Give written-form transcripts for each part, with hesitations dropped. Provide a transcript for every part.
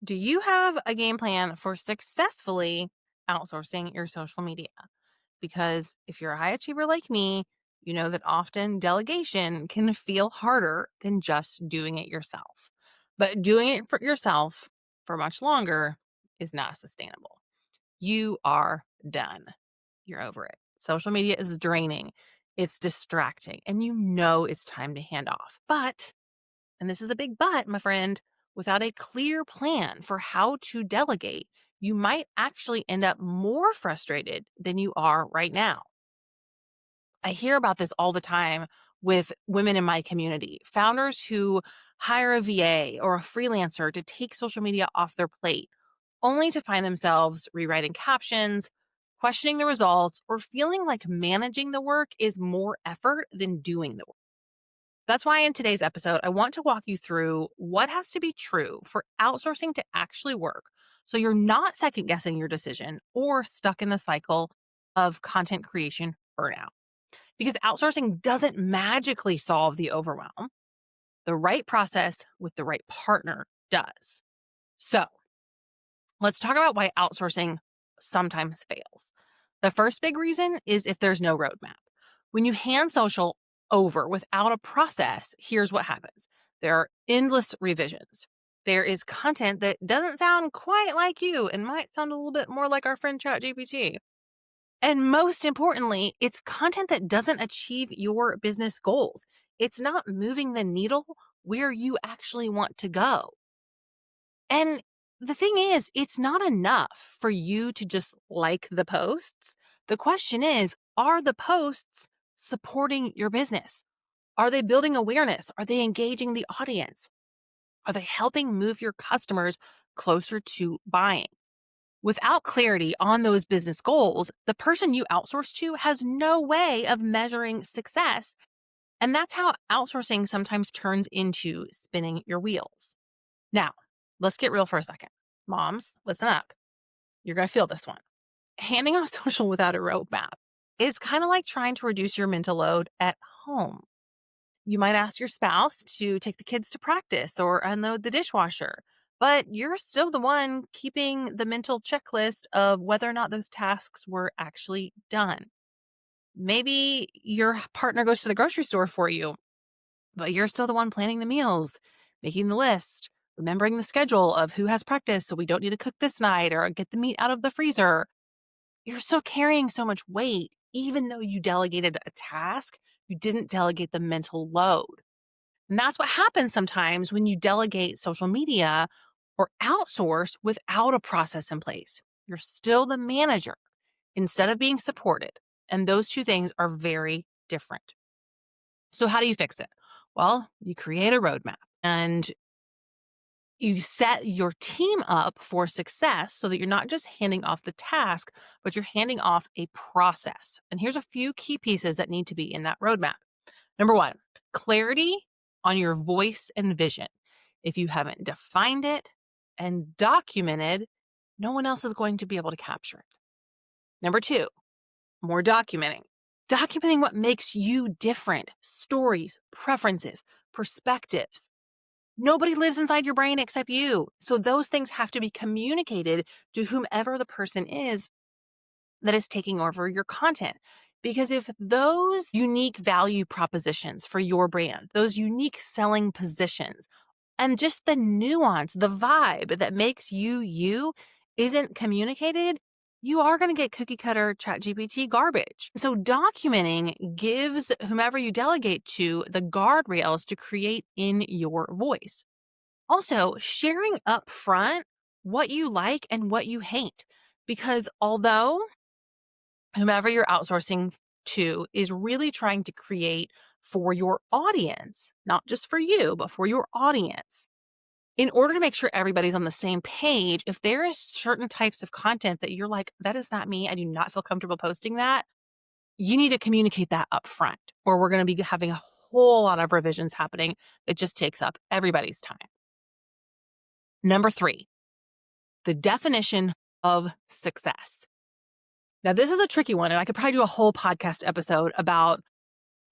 Do you have a game plan for successfully outsourcing your social media? Because if you're a high achiever like me, you know that often delegation can feel harder than just doing it yourself. But doing it for yourself for much longer is not sustainable. You are done. You're over it. Social media is draining, it's distracting, and you know it's time to hand off. But and this is a big but, my friend, without a clear plan for how to delegate, you might actually end up more frustrated than you are right now. I hear about this all the time with women in my community, founders who hire a VA or a freelancer to take social media off their plate, only to find themselves rewriting captions, questioning the results, or feeling like managing the work is more effort than doing the work. That's why in today's episode, I want to walk you through what has to be true for outsourcing to actually work. So you're not second guessing your decision or stuck in the cycle of content creation burnout. Because outsourcing doesn't magically solve the overwhelm. The right process with the right partner does. So let's talk about why outsourcing sometimes fails. The first big reason is if there's no roadmap. When you hand social over without a process, here's what happens. There are endless revisions. There is content that doesn't sound quite like you and might sound a little bit more like our friend ChatGPT. And most importantly, it's content that doesn't achieve your business goals. It's not moving the needle where you actually want to go. And the thing is, it's not enough for you to just like the posts. The question is, are the posts supporting your business? Are they building awareness? Are they engaging the audience? Are they helping move your customers closer to buying? Without clarity on those business goals, the person you outsource to has no way of measuring success. And that's how outsourcing sometimes turns into spinning your wheels. Now, let's get real for a second. Moms, listen up. You're going to feel this one. Handing off social without a roadmap is kind of like trying to reduce your mental load at home. You might ask your spouse to take the kids to practice or unload the dishwasher, but you're still the one keeping the mental checklist of whether or not those tasks were actually done. Maybe your partner goes to the grocery store for you, but you're still the one planning the meals, making the list, remembering the schedule of who has practice so we don't need to cook this night or get the meat out of the freezer. You're still carrying so much weight, even though you delegated a task, you didn't delegate the mental load. And that's what happens sometimes when you delegate social media or outsource without a process in place. You're still the manager instead of being supported. And those two things are very different. So, how do you fix it? Well, you create a roadmap and you set your team up for success so that you're not just handing off the task, but you're handing off a process. And here's a few key pieces that need to be in that roadmap. Number one, clarity on your voice and vision. If you haven't defined it and documented, no one else is going to be able to capture it. Number two, more documenting. Documenting what makes you different, stories, preferences, perspectives. Nobody lives inside your brain except you. So those things have to be communicated to whomever the person is that is taking over your content. Because if those unique value propositions for your brand, those unique selling positions, and just the nuance, the vibe that makes you you isn't communicated, you are going to get cookie cutter ChatGPT garbage. So documenting gives whomever you delegate to the guardrails to create in your voice. Also, sharing up front what you like and what you hate. Because although whomever you're outsourcing to is really trying to create for your audience, not just for you, but for your audience. In order to make sure everybody's on the same page, if there is certain types of content that you're like, that is not me, I do not feel comfortable posting that, you need to communicate that up front, or we're going to be having a whole lot of revisions happening that just takes up everybody's time. Number three, the definition of success. Now, this is a tricky one, and I could probably do a whole podcast episode about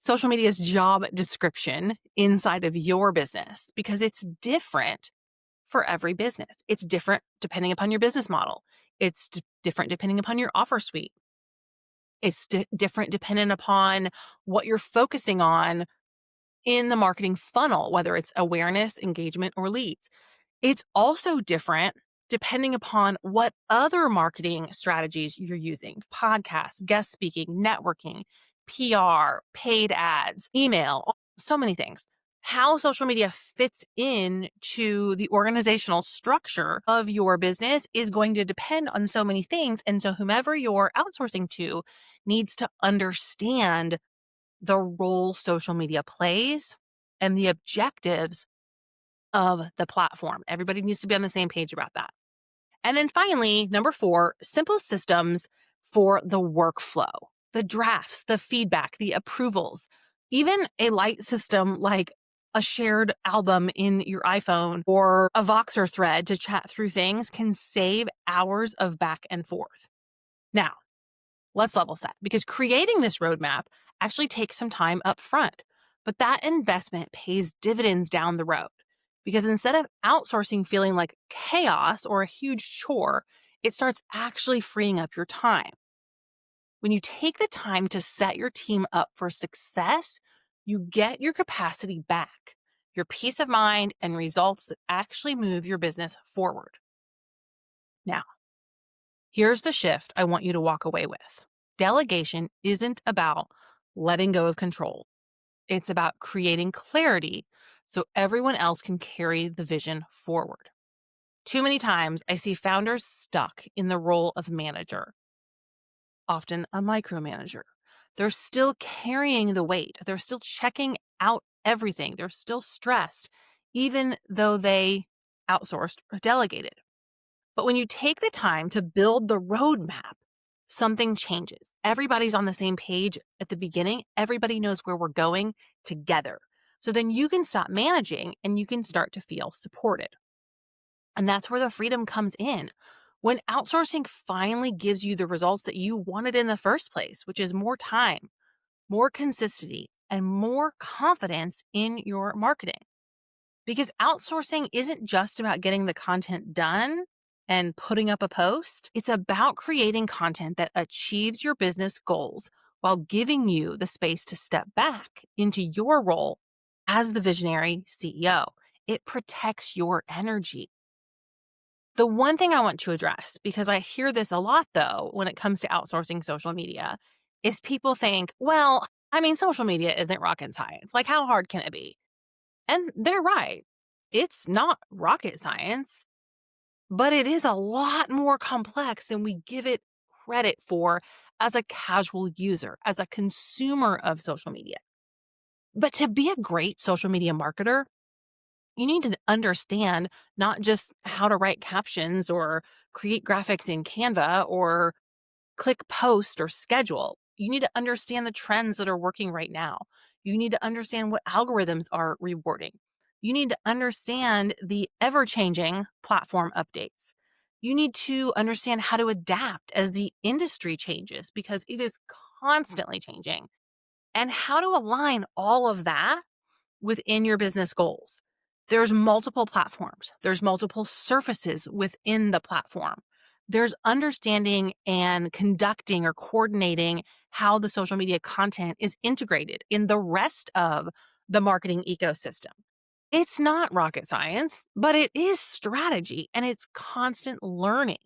social media's job description inside of your business because it's different for every business. It's different depending upon your business model. It's different depending upon your offer suite. It's different dependent upon what you're focusing on in the marketing funnel, whether it's awareness, engagement, or leads. It's also different depending upon what other marketing strategies you're using: podcasts, guest speaking, networking, PR, paid ads, email, so many things. How social media fits in to the organizational structure of your business is going to depend on so many things. And so whomever you're outsourcing to needs to understand the role social media plays and the objectives of the platform. Everybody needs to be on the same page about that. And then finally, number 4, simple systems for the workflow, the drafts, the feedback, the approvals. Even a light system like a shared album in your iPhone or a Voxer thread to chat through things can save hours of back and forth. Now, let's level set, because creating this roadmap actually takes some time up front, but that investment pays dividends down the road. Because instead of outsourcing feeling like chaos or a huge chore, it starts actually freeing up your time. When you take the time to set your team up for success, you get your capacity back, your peace of mind, and results that actually move your business forward. Now, here's the shift I want you to walk away with. Delegation isn't about letting go of control. It's about creating clarity so everyone else can carry the vision forward. Too many times I see founders stuck in the role of manager, often a micromanager. They're still carrying the weight. They're still checking out everything. They're still stressed, even though they outsourced or delegated. But when you take the time to build the roadmap, something changes. Everybody's on the same page at the beginning. Everybody knows where we're going together. So then you can stop managing and you can start to feel supported. And that's where the freedom comes in. When outsourcing finally gives you the results that you wanted in the first place, which is more time, more consistency, and more confidence in your marketing. Because outsourcing isn't just about getting the content done and putting up a post. It's about creating content that achieves your business goals while giving you the space to step back into your role as the visionary CEO. It protects your energy. The one thing I want to address, because I hear this a lot though, when it comes to outsourcing social media, is people think, well, I mean, social media isn't rocket science. Like, how hard can it be? And they're right. It's not rocket science, but it is a lot more complex than we give it credit for as a casual user, as a consumer of social media. But to be a great social media marketer, you need to understand not just how to write captions or create graphics in Canva or click post or schedule. You need to understand the trends that are working right now. You need to understand what algorithms are rewarding. You need to understand the ever-changing platform updates. You need to understand how to adapt as the industry changes, because it is constantly changing, and how to align all of that within your business goals. There's multiple platforms. There's multiple surfaces within the platform. There's understanding and conducting or coordinating how the social media content is integrated in the rest of the marketing ecosystem. It's not rocket science, but it is strategy and it's constant learning.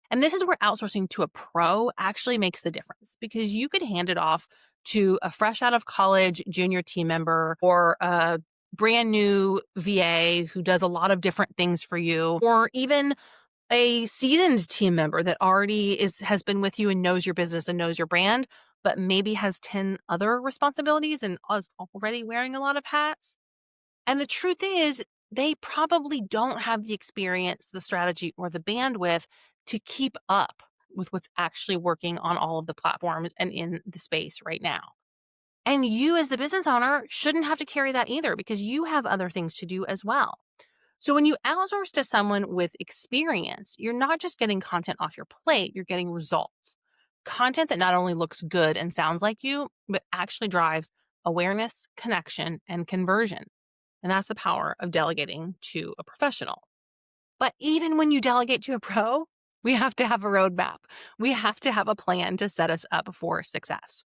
And this is where outsourcing to a pro actually makes the difference, because you could hand it off to a fresh out of college junior team member or a brand new VA who does a lot of different things for you, or even a seasoned team member that already has been with you and knows your business and knows your brand, but maybe has 10 other responsibilities and is already wearing a lot of hats. And the truth is, they probably don't have the experience, the strategy, or the bandwidth to keep up with what's actually working on all of the platforms and in the space right now. And you, as the business owner, shouldn't have to carry that either, because you have other things to do as well. So when you outsource to someone with experience, you're not just getting content off your plate, you're getting results. Content that not only looks good and sounds like you, but actually drives awareness, connection, and conversion. And that's the power of delegating to a professional. But even when you delegate to a pro, we have to have a roadmap. We have to have a plan to set us up for success.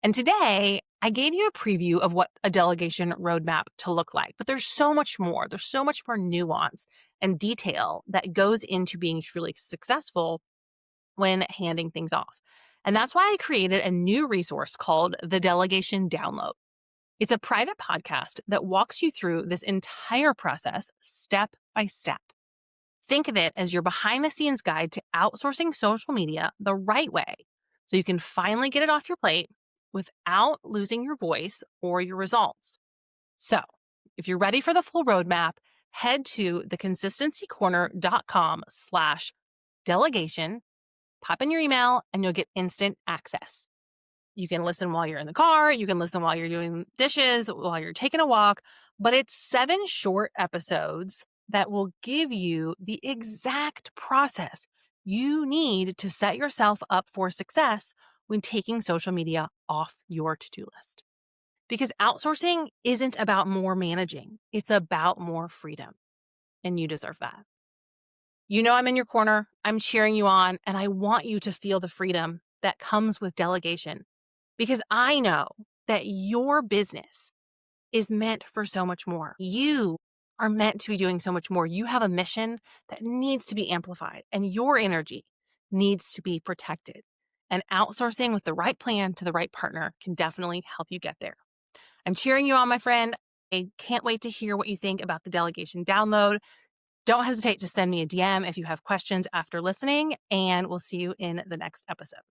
And today, I gave you a preview of what a delegation roadmap to look like, but there's so much more. There's so much more nuance and detail that goes into being truly successful when handing things off. And that's why I created a new resource called the Delegation Download. It's a private podcast that walks you through this entire process step by step. Think of it as your behind the scenes guide to outsourcing social media the right way so you can finally get it off your plate without losing your voice or your results. So, if you're ready for the full roadmap, head to theconsistencycorner.com/delegation, pop in your email, and you'll get instant access. You can listen while you're in the car, you can listen while you're doing dishes, while you're taking a walk, but it's 7 short episodes that will give you the exact process you need to set yourself up for success when taking social media off your to-do list. Because outsourcing isn't about more managing, it's about more freedom, and you deserve that. You know I'm in your corner, I'm cheering you on, and I want you to feel the freedom that comes with delegation because I know that your business is meant for so much more. You are meant to be doing so much more. You have a mission that needs to be amplified, and your energy needs to be protected. And outsourcing with the right plan to the right partner can definitely help you get there. I'm cheering you on, my friend. I can't wait to hear what you think about the delegation download. Don't hesitate to send me a DM if you have questions after listening, and we'll see you in the next episode.